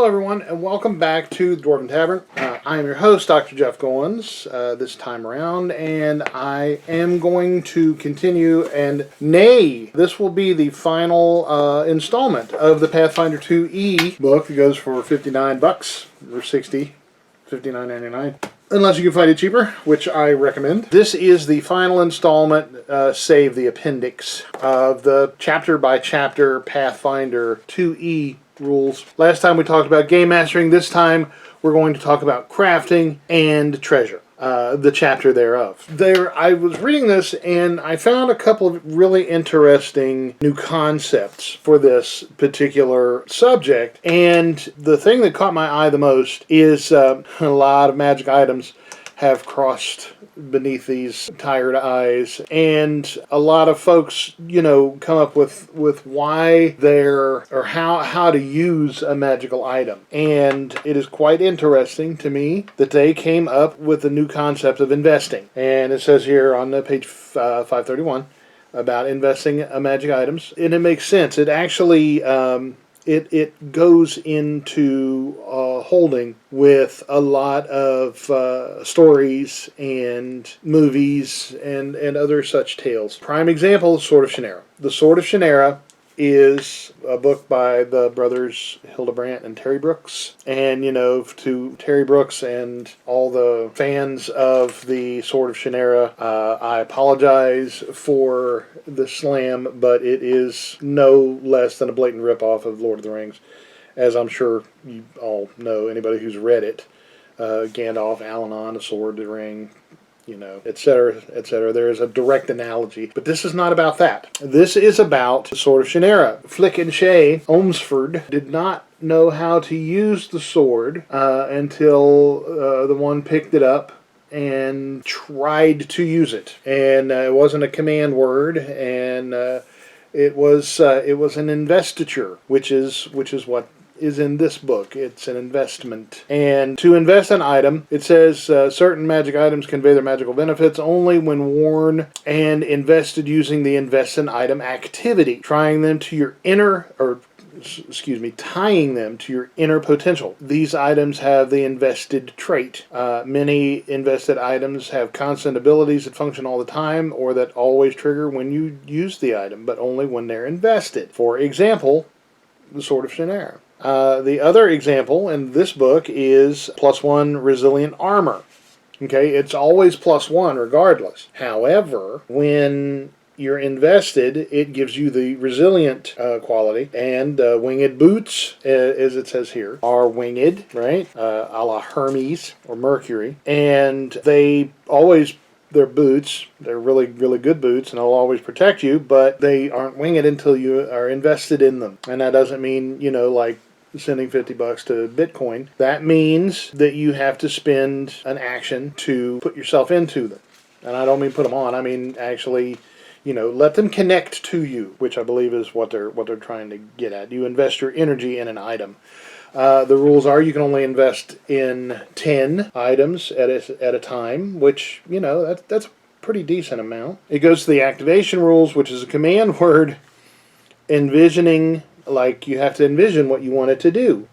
Hello everyone, and welcome back to the Dwarven Tavern. I am your host, Dr. Jeff Goins, this time around, and I am going to continue, and this will be the final installment of the Pathfinder 2E book. It goes for $59 or $60, $59.99. Unless you can find it cheaper, which I recommend. This is the final installment, save the appendix, of the chapter-by-chapter Pathfinder 2E rules. Last time we talked about game mastering. This time we're going to talk about crafting and treasure. The chapter thereof. I was reading this and I found a couple of really interesting new concepts for this particular subject. And the thing that caught my eye the most is a lot of magic items have crossed beneath these tired eyes, and a lot of folks, come up with why or how to use a magical item. And it is quite interesting to me that they came up with a new concept of investing. And it says here on page 531 about investing magic items, and it makes sense. It actually it goes into holding with a lot of stories and movies and other such tales. Prime example is Sword of Shannara. The Sword of Shannara is a book by the brothers Hildebrandt and Terry Brooks. And, to Terry Brooks and all the fans of the Sword of Shannara, I apologize for the slam, but it is no less than a blatant ripoff of Lord of the Rings, as I'm sure you all know, anybody who's read it. Gandalf, Alanon, the Sword, the Ring, etc., etc. There is a direct analogy, but this is not about that. This is about the Sword of Shannara. Flick and Shay Olmsford did not know how to use the sword until the one picked it up and tried to use it, and it wasn't a command word, and it was an investiture, which is what is in this book. It's an investment. And to invest an item, it says certain magic items convey their magical benefits only when worn and invested using the invest an item activity, tying them to your inner potential. These items have the invested trait. Many invested items have constant abilities that function all the time or that always trigger when you use the item, but only when they're invested. For example, the Sword of Shannara. The other example in this book is +1 resilient armor. Okay, it's always +1 regardless. However, when you're invested, it gives you the resilient quality, and winged boots, as it says here, are winged, right? A la Hermes or Mercury, and they're boots. They're really, really good boots, and they'll always protect you, but they aren't winged until you are invested in them. And that doesn't mean, like sending $50 to Bitcoin. That means that you have to spend an action to put yourself into them. And I don't mean put them on. I mean actually, let them connect to you, which I believe is what they're trying to get at. You invest your energy in an item. The rules are you can only invest in 10 items at a time, which, that's a pretty decent amount. It goes to the activation rules, which is a command word, envisioning, like you have to envision what you want it to do.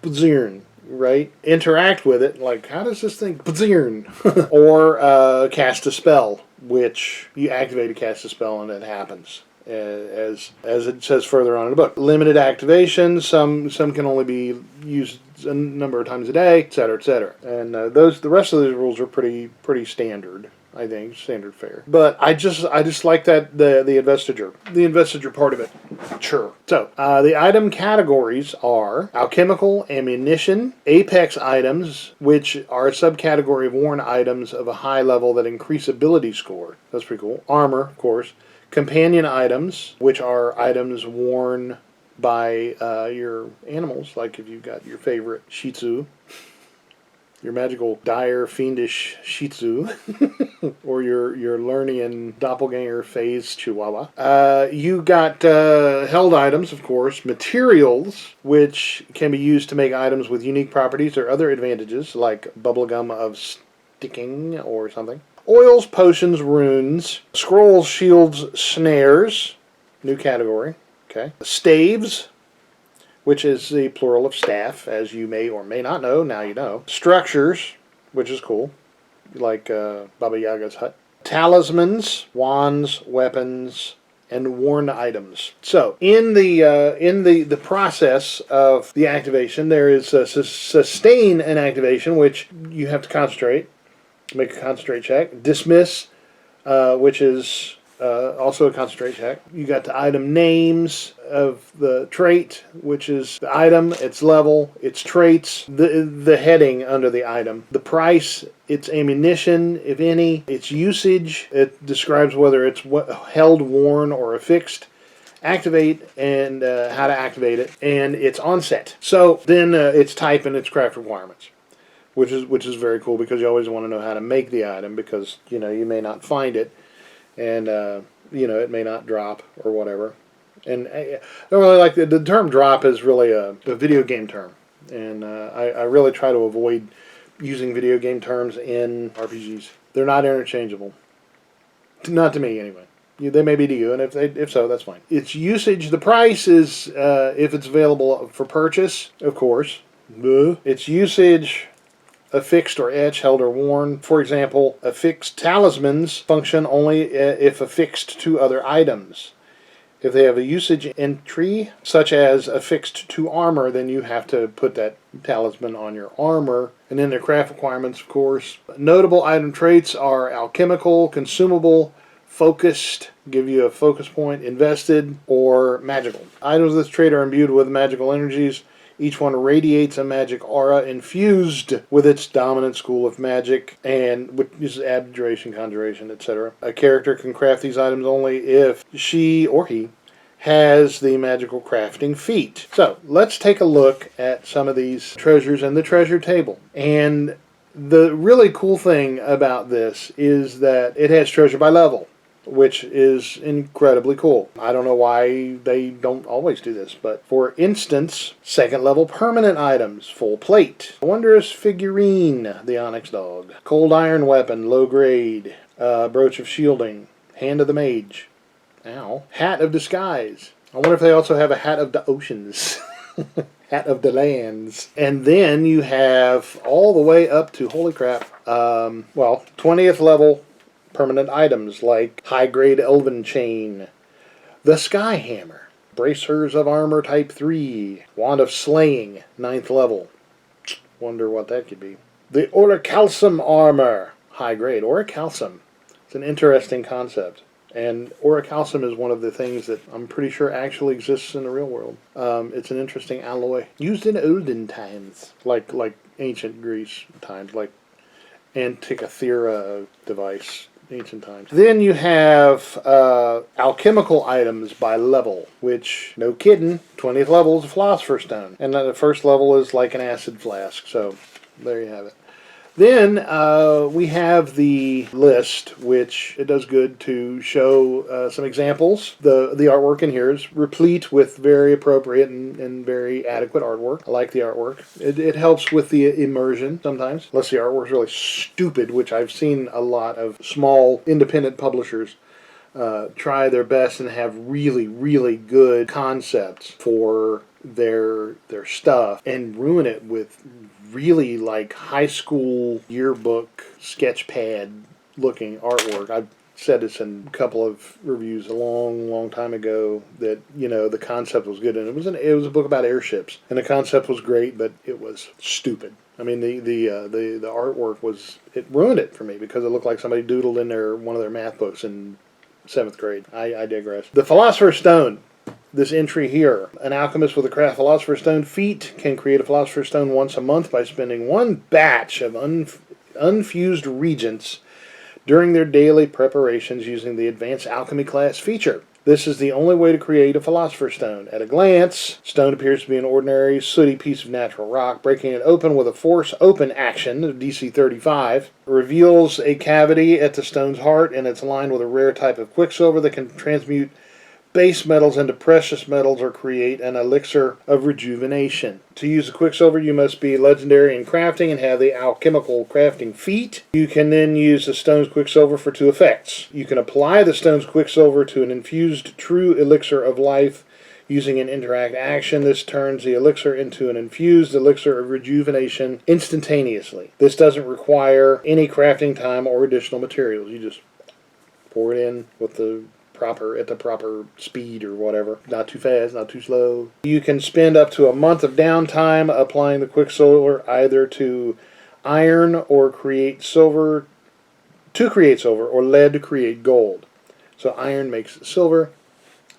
Right? Interact with it, like how does this thing or cast a spell, which you activate a cast a spell and it happens. As it says further on in the book. Limited activation, some can only be used a number of times a day, etc., etc. And the rest of the rules are pretty standard, I think, standard fare. But I just like that the investiture part of it. Sure. So the item categories are alchemical, ammunition, apex items, which are a subcategory of worn items of a high level that increase ability score. That's pretty cool. Armor, of course. Companion items, which are items worn by your animals, like if you've got your favorite Shih Tzu, your magical, dire, fiendish Shih Tzu, or your Lernian doppelganger phase Chihuahua. You got held items, of course, materials, which can be used to make items with unique properties or other advantages, like bubblegum of sticking or something. Oils, potions, runes, scrolls, shields, snares, new category, okay. Staves, which is the plural of staff, as you may or may not know. Now you know. Structures, which is cool, like Baba Yaga's hut. Talismans, wands, weapons, and worn items. So in the process of the activation, there is a sustain an activation, which you have to concentrate. Make a concentrate check. Dismiss, which is also a concentrate check. You got the item names of the trait, which is the item, its level, its traits, the heading under the item, the price, its ammunition, if any, its usage. It describes whether it's held, worn, or affixed. Activate and how to activate it, and its onset. So then its type and its craft requirements, which is very cool because you always want to know how to make the item because you may not find it, and it may not drop or whatever. And I don't really like the term drop is really a video game term, and I really try to avoid using video game terms in RPGs. They're not interchangeable, not to me anyway. They may be to you, and if so, that's fine. Its usage, the price is if it's available for purchase, of course. Its usage, affixed or etched, held or worn. For example, affixed talismans function only if affixed to other items. If they have a usage entry, such as affixed to armor, then you have to put that talisman on your armor. And then their craft requirements, of course. Notable item traits are alchemical, consumable, focused, give you a focus point, invested, or magical. Items of this trait are imbued with magical energies. Each one radiates a magic aura infused with its dominant school of magic, and which is abjuration, conjuration, etc. A character can craft these items only if she or he has the magical crafting feat. So let's take a look at some of these treasures in the treasure table. And the really cool thing about this is that it has treasure by level, which is incredibly cool. I don't know why they don't always do this, but for instance, second level permanent items, full plate, wondrous figurine, the onyx dog, cold iron weapon, low grade, brooch of shielding, hand of the mage, ow, hat of disguise. I wonder if they also have a hat of the oceans. Hat of the lands. And then you have all the way up to, holy crap, 20th level permanent items like high-grade elven chain, the sky hammer, bracers of armor type 3, wand of slaying, 9th level. Wonder what that could be. The orichalcum armor, high grade. Orichalcum. It's an interesting concept. And orichalcum is one of the things that I'm pretty sure actually exists in the real world. It's an interesting alloy used in olden times, like ancient Greece times, like Antikythera device, ancient times. Then you have alchemical items by level, which, no kidding, 20th level is a philosopher's stone. And then the first level is like an acid flask. So there you have it. Then we have the list, which it does good to show some examples. The artwork in here is replete with very appropriate and very adequate artwork. I like the artwork. It helps with the immersion sometimes, unless the artwork's really stupid, which I've seen a lot of small independent publishers try their best and have really, really good concepts for their stuff and ruin it with really like high school yearbook sketch pad looking artwork. I've said this in a couple of reviews a long time ago that the concept was good, and it was a book about airships, and the concept was great, but it was stupid. I mean the artwork it ruined it for me because it looked like somebody doodled in one of their math books in 7th grade. I digress. The Philosopher's Stone. This entry here, an alchemist with a craft Philosopher's Stone feat can create a Philosopher's Stone once a month by spending one batch of unfused regents during their daily preparations using the Advanced Alchemy class feature. This is the only way to create a Philosopher's Stone. At a glance, stone appears to be an ordinary, sooty piece of natural rock. Breaking it open with a force open action of DC 35 reveals a cavity at the stone's heart, and it's lined with a rare type of quicksilver that can transmute base metals into precious metals or create an elixir of rejuvenation. To use the quicksilver, you must be legendary in crafting and have the alchemical crafting feat. You can then use the stone's quicksilver for 2 effects. You can apply the stone's quicksilver to an infused true elixir of life Using an interact action, this turns the elixir into an infused elixir of rejuvenation instantaneously. This doesn't require any crafting time or additional materials. You just pour it in with the proper speed or whatever. Not too fast, not too slow. You can spend up to a month of downtime applying the Quicksilver either to iron or create silver, or lead to create gold. So iron makes silver,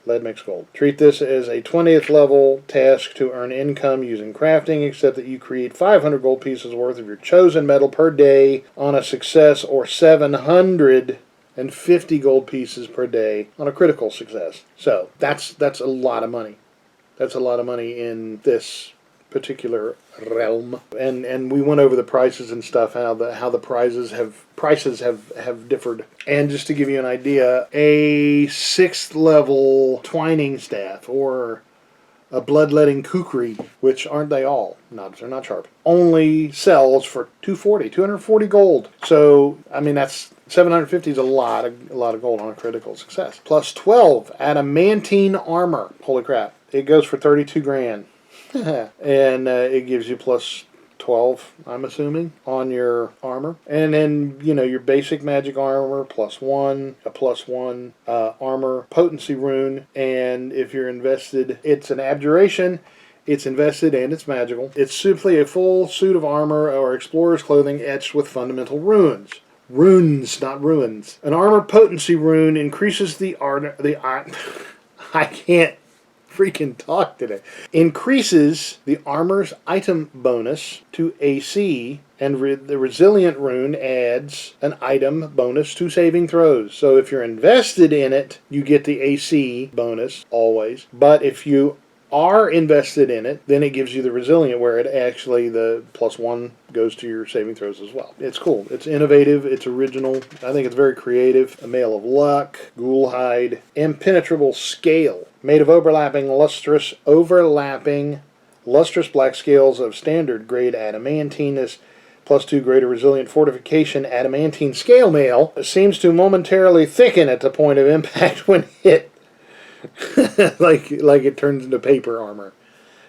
lead makes gold. Treat this as a 20th level task to earn income using crafting, except that you create 500 gold pieces worth of your chosen metal per day on a success, or 750 gold pieces per day on a critical success. So that's a lot of money. That's a lot of money in this particular realm. And we went over the prices and stuff, how the prices have differed. And just to give you an idea, a 6th level twining staff or a bloodletting kukri, which aren't they all? They're not sharp. Only sells for 240 gold. So I mean, that's 750 is a lot of gold on a critical success. Plus 12 adamantine armor. Holy crap! It goes for 32 grand. And it gives you plus 12, I'm assuming, on your armor. And then, your basic magic armor, +1, a +1 armor potency rune. And if you're invested, it's an abjuration, it's invested, and it's magical. It's simply a full suit of armor or explorer's clothing etched with fundamental runes. Runes, not ruins. An armor potency rune increases the I can't freaking talk today. Increases the armor's item bonus to AC, and the resilient rune adds an item bonus to saving throws. So if you're invested in it, you get the AC bonus always. But if you are invested in it, then it gives you the resilient, where it actually, the +1 goes to your saving throws as well. It's cool. It's innovative. It's original. I think it's very creative. A Mail of Luck, Ghoulhide, Impenetrable Scale, made of overlapping lustrous black scales of standard grade adamantinus, +2 greater resilient fortification adamantine scale mail, seems to momentarily thicken at the point of impact when hit. like it turns into paper armor.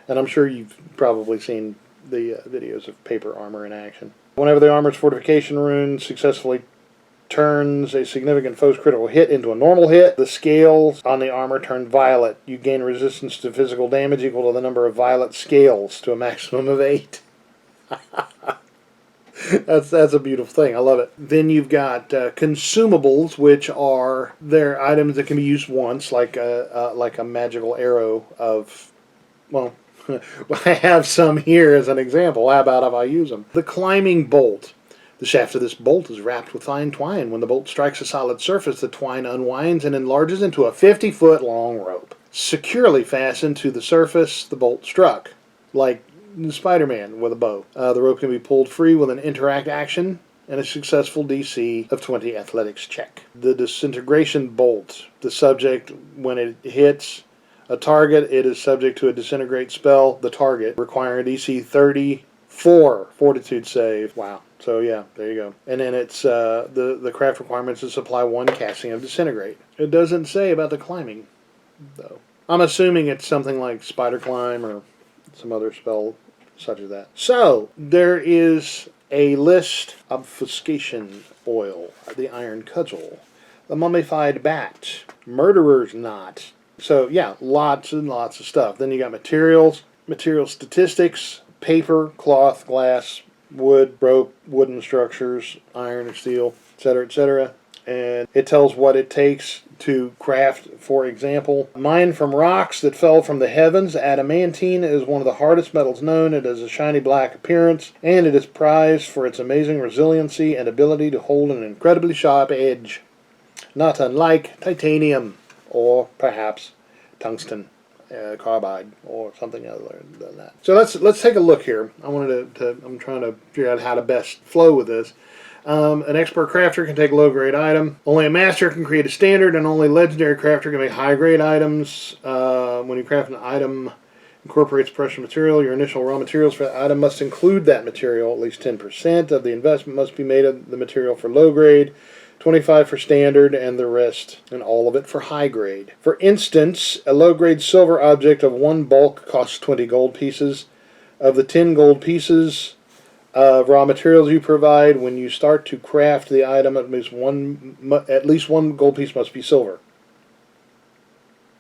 And I'm sure you've probably seen the videos of paper armor in action. Whenever the armor's fortification rune successfully turns a significant foe's critical hit into a normal hit, the scales on the armor turn violet. You gain resistance to physical damage equal to the number of violet scales, to a maximum of 8. That's a beautiful thing. I love it. Then you've got consumables, which are their items that can be used once, like a magical arrow of, well, I have some here as an example. How about if I use them? The climbing bolt. The shaft of this bolt is wrapped with fine twine. When the bolt strikes a solid surface, the twine unwinds and enlarges into a 50-foot long rope, securely fastened to the surface the bolt struck, like Spider-Man with a bow. The rope can be pulled free with an interact action and a successful DC of 20 athletics check. The disintegration bolt. The subject, when it hits a target, it is subject to a disintegrate spell. The target, requiring a DC 34 fortitude save. Wow. So yeah, there you go. And then it's the craft requirements is supply 1 casting of disintegrate. It doesn't say about the climbing, though. I'm assuming it's something like spider climb or some other spell such as that. So, there is a list: obfuscation oil, the iron cudgel, the mummified bat, murderer's knot. So, yeah, lots and lots of stuff. Then you got materials, material statistics, paper, cloth, glass, wood, rope, wooden structures, iron and steel, etc., etc. And it tells what it takes to craft. For example, mined from rocks that fell from the heavens, adamantine is one of the hardest metals known. It has a shiny black appearance, and it is prized for its amazing resiliency and ability to hold an incredibly sharp edge, not unlike titanium or perhaps tungsten carbide or something other than that. So let's take a look here. I'm trying to figure out how to best flow with this. An expert crafter can take a low-grade item. Only a master can create a standard, and only legendary crafter can make high-grade items. When you craft an item incorporates precious material, your initial raw materials for the item must include that material. At least 10% of the investment must be made of the material for low-grade. 25 for standard, and the rest, and all of it for high grade. For instance, a low grade silver object of 1 bulk costs 20 gold pieces. Of the 10 gold pieces of raw materials you provide, when you start to craft the item, at least one gold piece must be silver.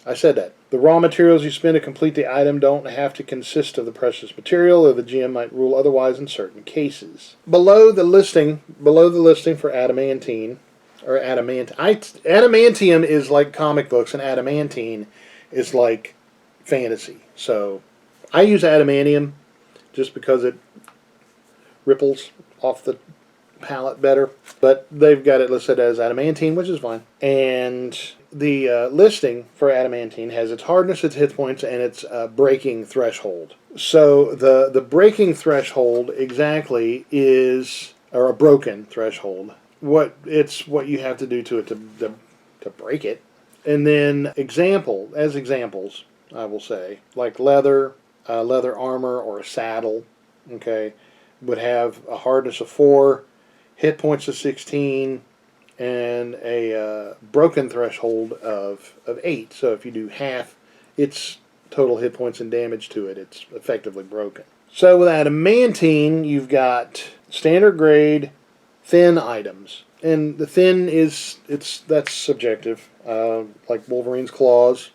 I said that. The raw materials you spend to complete the item don't have to consist of the precious material, or the GM might rule otherwise in certain cases. Below the listing for adamantine, or adamantium is like comic books, and adamantine is like fantasy. So I use adamantium just because it ripples off the palette better, but they've got it listed as adamantine, which is fine. And the listing for adamantine has its hardness, its hit points, and its breaking threshold. So the breaking threshold exactly is, or a broken threshold, what you have to do to it to break it. And then examples, I will say, like leather armor, or a saddle, okay, would have a hardness of 4, hit points of 16, and a broken threshold of 8. So if you do half its total hit points and damage to it, it's effectively broken. So with adamantine, you've got standard grade thin items, and the thin that's subjective. Like Wolverine's claws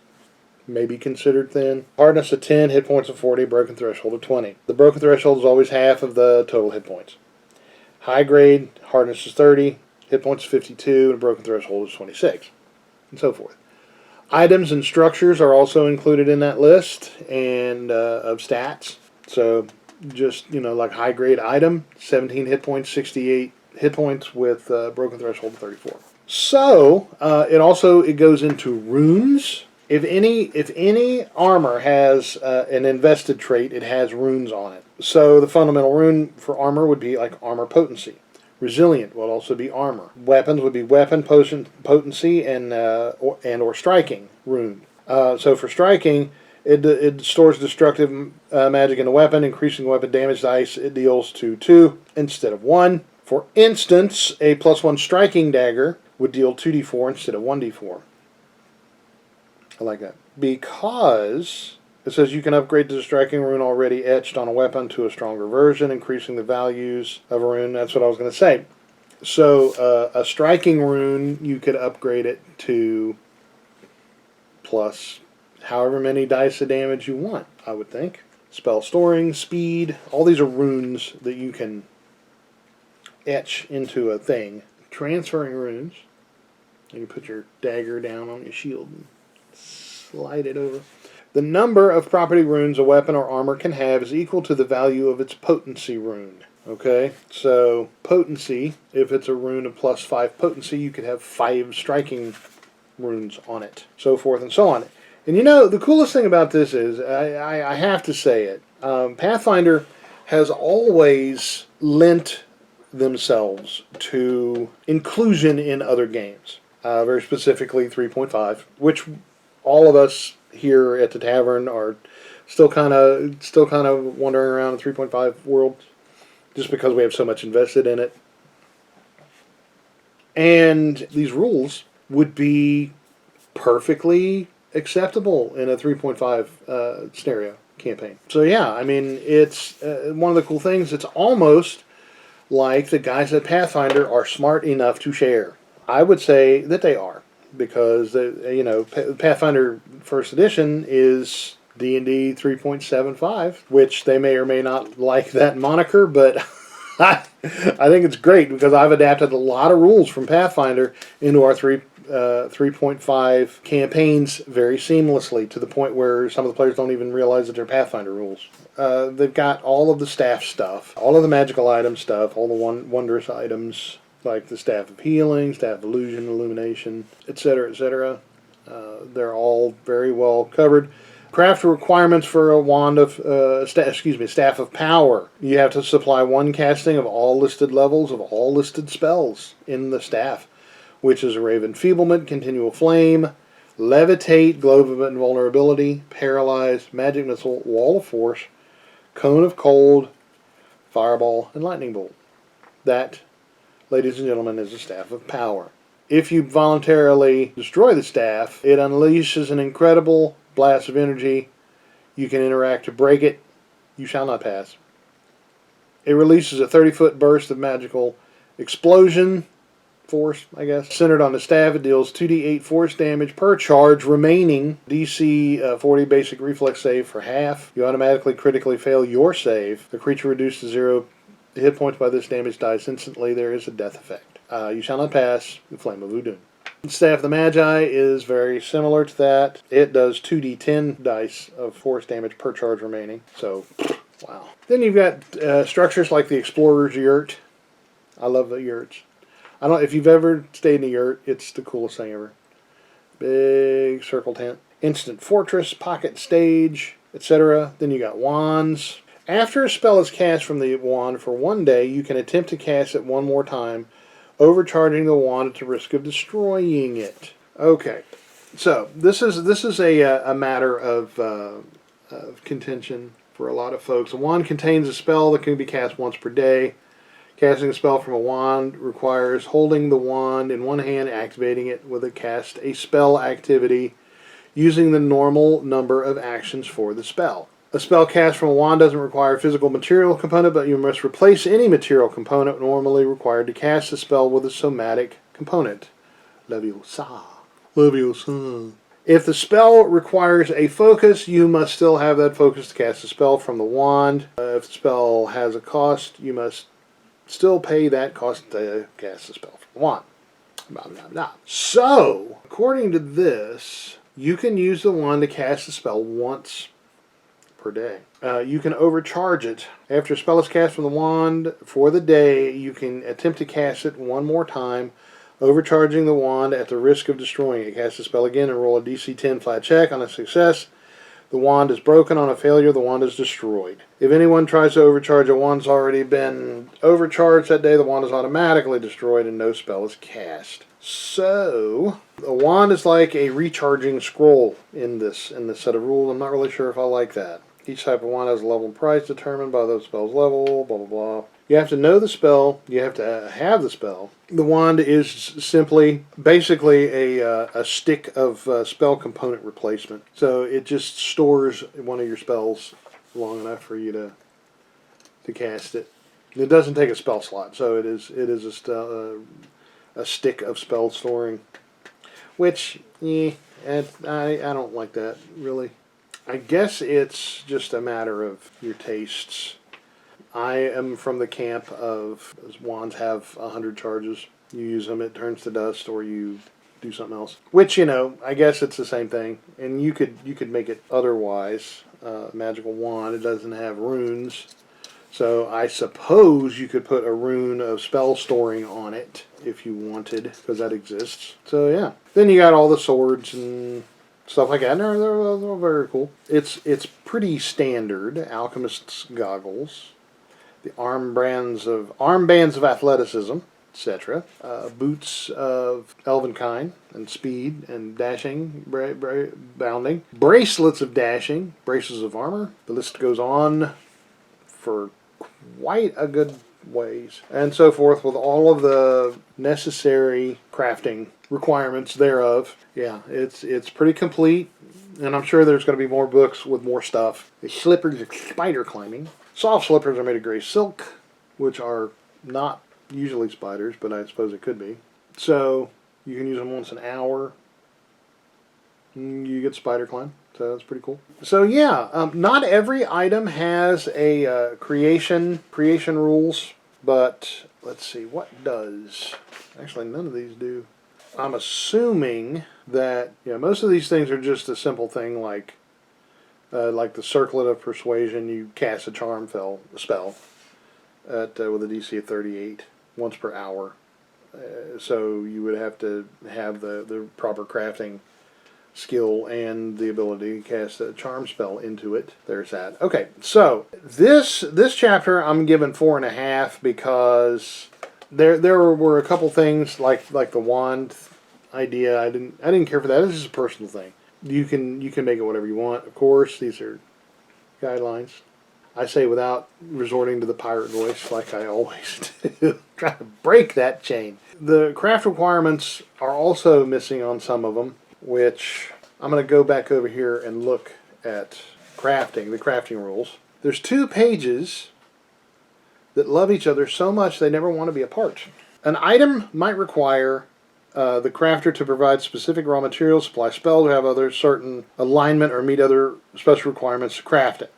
may be considered thin. Hardness of 10, hit points of 40, broken threshold of 20. The broken threshold is always half of the total hit points. High grade, hardness is 30, hit points is 52, and broken threshold is 26, and so forth. Items and structures are also included in that list, and of stats. So just, like high grade item, 17 hit points, 68 hit points with broken threshold of 34. So it goes into runes. If any armor has an invested trait, it has runes on it. So the fundamental rune for armor would be like armor potency. Resilient would also be armor. Weapons would be weapon potency and or striking rune. So for striking, it stores destructive magic in the weapon, increasing weapon damage dice it deals to 2 instead of 1. For instance, a +1 striking dagger would deal 2d4 instead of 1d4. I like that. Because it says you can upgrade the striking rune already etched on a weapon to a stronger version, increasing the values of a rune. That's what I was going to say. So a striking rune, you could upgrade it to plus however many dice of damage you want, I would think. Spell storing, speed, all these are runes that you can etch into a thing. Transferring runes. You can put your dagger down on your shield and slide it over. The number of property runes a weapon or armor can have is equal to the value of its potency rune. Okay, so potency, if it's a rune of +5 potency, you could have 5 striking runes on it, so forth and so on. And the coolest thing about this is, I have to say it, Pathfinder has always lent themselves to inclusion in other games, very specifically 3.5, which all of us here at the tavern are still kind of wandering around the 3.5 world, just because we have so much invested in it. And these rules would be perfectly acceptable in a 3.5 scenario campaign. So yeah, I mean, it's one of the cool things. It's almost like the guys at Pathfinder are smart enough to share. I would say that they are, because Pathfinder First Edition is D&D 3.75, which they may or may not like that moniker, but I think it's great because I've adapted a lot of rules from Pathfinder into our 3.5 campaigns very seamlessly, to the point where some of the players don't even realize that they're Pathfinder rules. They've got all of the staff stuff, all of the magical item stuff, all the wondrous items, like the Staff of Healing, Staff of Illusion, Illumination, etc., etc. They're all very well covered. Craft requirements for a wand of, Staff of Power. You have to supply 1 casting of all listed levels of all listed spells in the staff, which is a Ray of Enfeeblement, Continual Flame, Levitate, Globe of Invulnerability, Paralyze, Magic Missile, Wall of Force, Cone of Cold, Fireball, and Lightning Bolt. That, ladies and gentlemen, is a Staff of Power. If you voluntarily destroy the staff, it unleashes an incredible blast of energy. You can interact to break it. You shall not pass. It releases a 30-foot burst of magical explosion force, I guess. Centered on the staff, it deals 2d8 force damage per charge remaining. DC 40 basic reflex save for half. You automatically critically fail your save. The creature reduced to 0 hit points by this damage dies instantly. There is a death effect. You shall not pass the Flame of Voodoo. Staff of the Magi is very similar to that. It does 2d10 dice of force damage per charge remaining. So, wow. Then you've got structures like the Explorer's Yurt. I love the yurts. I don't. If you've ever stayed in a yurt, it's the coolest thing ever. Big circle tent, instant fortress, pocket stage, etc. Then you got wands. After a spell is cast from the wand for 1 day, you can attempt to cast it one more time, overcharging the wand at the risk of destroying it. Okay, so this is a matter of contention for a lot of folks. A wand contains a spell that can be cast once per day. Casting a spell from a wand requires holding the wand in one hand, activating it with a cast a spell activity, using the normal number of actions for the spell. A spell cast from a wand doesn't require a physical material component, but you must replace any material component normally required to cast the spell with a somatic component. Leviosa. Leviosa. If the spell requires a focus, you must still have that focus to cast the spell from the wand. If the spell has a cost, you must still pay that cost to cast the spell from the wand. Blah, blah, blah. So, according to this, you can use the wand to cast the spell once per day. You can overcharge it. After a spell is cast from the wand for the day, you can attempt to cast it one more time, overcharging the wand at the risk of destroying it. Cast the spell again and roll a DC 10 flat check. On a success, the wand is broken. On a failure, the wand is destroyed. If anyone tries to overcharge a wand's already been overcharged that day, the wand is automatically destroyed and no spell is cast. So, a wand is like a recharging scroll in this set of rules. I'm not really sure if I like that. Each type of wand has a level and price determined by the spell's level, blah, blah, blah. You have to know the spell. You have to have the spell. The wand is simply, basically a stick of spell component replacement. So it just stores one of your spells long enough for you to cast it. It doesn't take a spell slot, so it is a stick of spell storing. Which, I don't like that, really. I guess it's just a matter of your tastes. I am from the camp of wands have 100 charges. You use them, it turns to dust, or you do something else. Which, I guess it's the same thing. And you could make it otherwise. Magical wand, it doesn't have runes. So I suppose you could put a rune of spell storing on it if you wanted, because that exists. So yeah. Then you got all the swords and stuff like that. And they're very cool. It's pretty standard. Alchemist's goggles. The armbands of athleticism, etc. Boots of elven kind and speed and dashing, bounding. Bracelets of dashing, braces of armor. The list goes on for quite a good ways. And so forth with all of the necessary crafting requirements thereof. Yeah, it's pretty complete. And I'm sure there's going to be more books with more stuff. The slippers of spider climbing. Soft slippers are made of gray silk, which are not usually spiders, but I suppose it could be. So you can use them once an hour. You get spider climb, so that's pretty cool. So yeah, not every item has a creation rules, but let's see, what does? Actually, none of these do. I'm assuming that most of these things are just a simple thing like the Circlet of Persuasion. You cast a charm spell with a DC of 38 once per hour. So you would have to have the proper crafting skill and the ability to cast a charm spell into it. There's that. Okay, so this chapter I'm giving 4.5 because there were a couple things like the wand idea. I didn't care for that. This is a personal thing. You can make it whatever you want. Of course, these are guidelines. I say without resorting to the pirate voice like I always do. Trying to break that chain. The craft requirements are also missing on some of them, which I'm going to go back over here and look at crafting, the crafting rules. There's 2 pages that love each other so much they never want to be apart. An item might require the crafter to provide specific raw materials, supply spells, or have other certain alignment or meet other special requirements to craft it.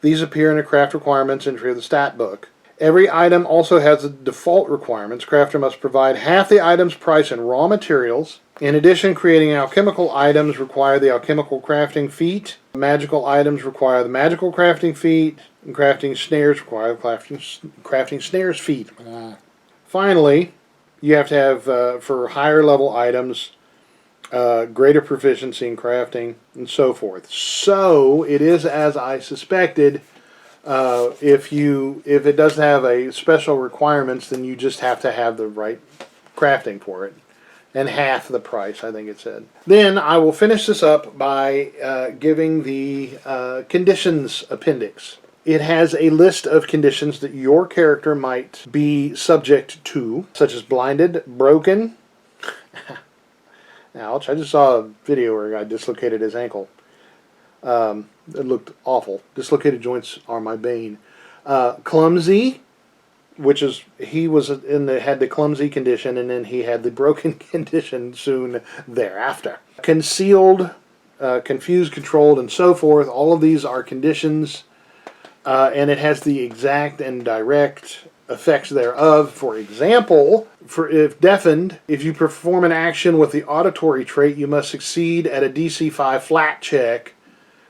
These appear in a craft requirements entry of the stat book. Every item also has the default requirements. Crafter must provide half the item's price in raw materials. In addition, creating alchemical items require the alchemical crafting feat. Magical items require the magical crafting feat. And crafting snares require the crafting snares feat. Finally, you have to have, for higher level items, greater proficiency in crafting, and so forth. So, it is as I suspected. If it doesn't have a special requirements, then you just have to have the right crafting for it. And half the price, I think it said. Then I will finish this up by giving the conditions appendix. It has a list of conditions that your character might be subject to, such as blinded, broken. Ouch, I just saw a video where a guy dislocated his ankle. It looked awful. Dislocated joints are my bane. Clumsy, which is, he was had the clumsy condition, and then he had the broken condition soon thereafter. Concealed, confused, controlled, and so forth. All of these are conditions, and it has the exact and direct effects thereof. For example, if deafened, if you perform an action with the auditory trait, you must succeed at a DC 5 flat check,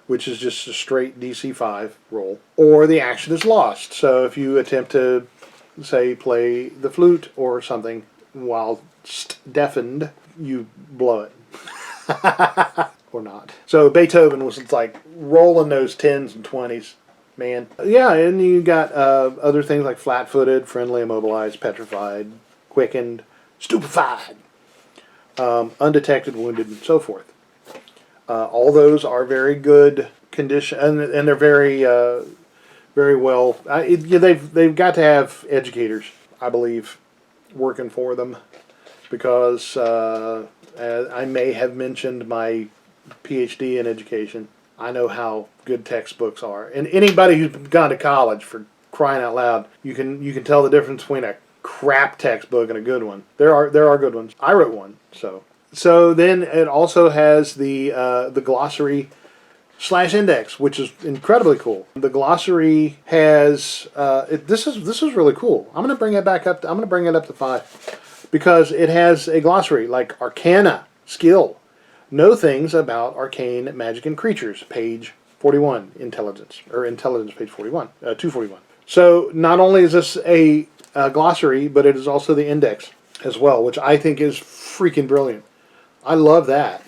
which is just a straight DC 5 roll, or the action is lost. So if you attempt to, say, play the flute or something while deafened, you blow it. Or not. So Beethoven was like rolling those 10s and 20s. Man. Yeah, and you got other things like flat-footed, friendly, immobilized, petrified, quickened, stupefied, undetected, wounded, and so forth. All those are very good condition, and they're very, very well. They've got to have educators, I believe, working for them, because I may have mentioned my PhD in education. I know how good textbooks are, and anybody who's gone to college, for crying out loud, you can tell the difference between a crap textbook and a good one. There are good ones. I wrote one, so. So then it also has the glossary / index, which is incredibly cool. The glossary has this is really cool. I'm going to bring it back up. I'm going to bring it up to 5 because it has a glossary like Arcana, skill, know things about arcane magic and creatures, page 41, intelligence page 41, 241. So not only is this a glossary, but it is also the index as well, which I think is freaking brilliant. I love that.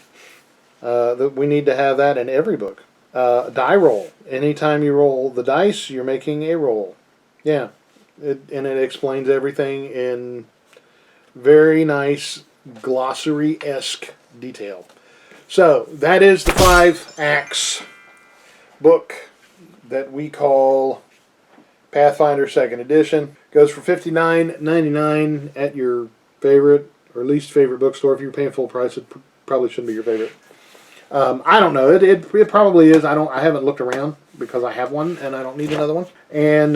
That we need to have that in every book. Die roll. Anytime you roll the dice, you're making a roll. Yeah. And it explains everything in very nice glossary-esque detail. So, that is the 5-acts book that we call Pathfinder 2nd Edition. Goes for $59.99 at your favorite or least favorite bookstore. If you're paying full price, it probably shouldn't be your favorite. I don't know. It probably is. I haven't looked around because I have one and I don't need another one. And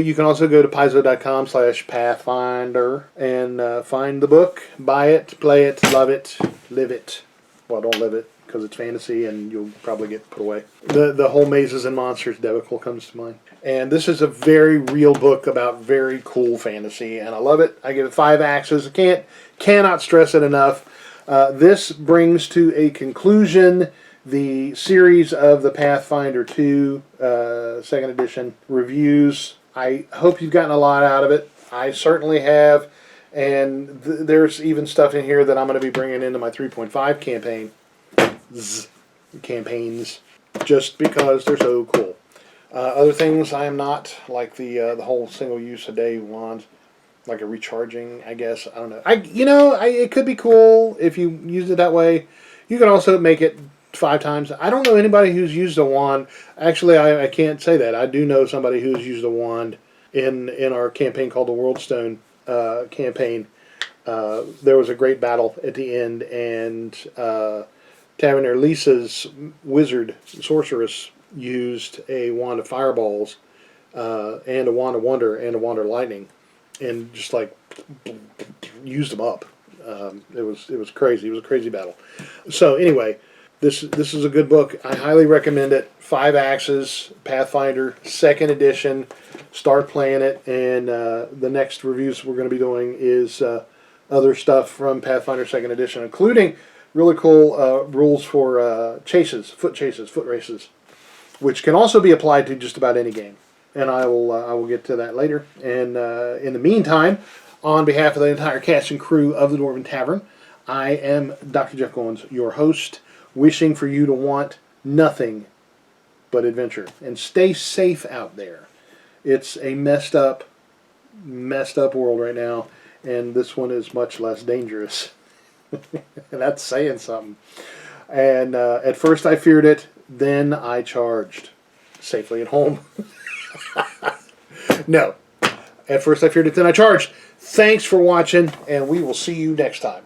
you can also go to paizo.com/Pathfinder and find the book, buy it, play it, love it, live it. Well, don't live it because it's fantasy and you'll probably get put away. The whole Mazes and Monsters debacle comes to mind. And this is a very real book about very cool fantasy, and I love it. I give it 5 axes. I cannot stress it enough. This brings to a conclusion the series of the Pathfinder 2 2nd Edition reviews. I hope you've gotten a lot out of it. I certainly have. And there's even stuff in here that I'm going to be bringing into my 3.5 campaigns just because they're so cool. Other things I am not, like the whole single-use a day wand, like a recharging, I guess. I don't know. It could be cool if you use it that way. You can also make it 5 times. I don't know anybody who's used a wand. Actually, I can't say that. I do know somebody who's used a wand in our campaign called the Worldstone campaign. There was a great battle at the end, and Tavernier Lisa's wizard, sorceress, used a wand of fireballs and a wand of wonder and a wand of lightning, and just like used them up. It was crazy. It was a crazy battle. So anyway, this is a good book. I highly recommend it. 5 Axes, Pathfinder, 2nd edition. Start playing it, and the next reviews we're going to be doing is other stuff from Pathfinder 2nd edition, including really cool rules for foot races, which can also be applied to just about any game. And I will get to that later. And in the meantime, on behalf of the entire cast and crew of the Dwarven Tavern, I am Dr. Jeff Goins, your host, wishing for you to want nothing but adventure. And stay safe out there. It's a messed up world right now, and this one is much less dangerous. And that's saying something. And at first I feared it, then I charged. Safely at home. No. At first I feared it, then I charged. Thanks for watching, and we will see you next time.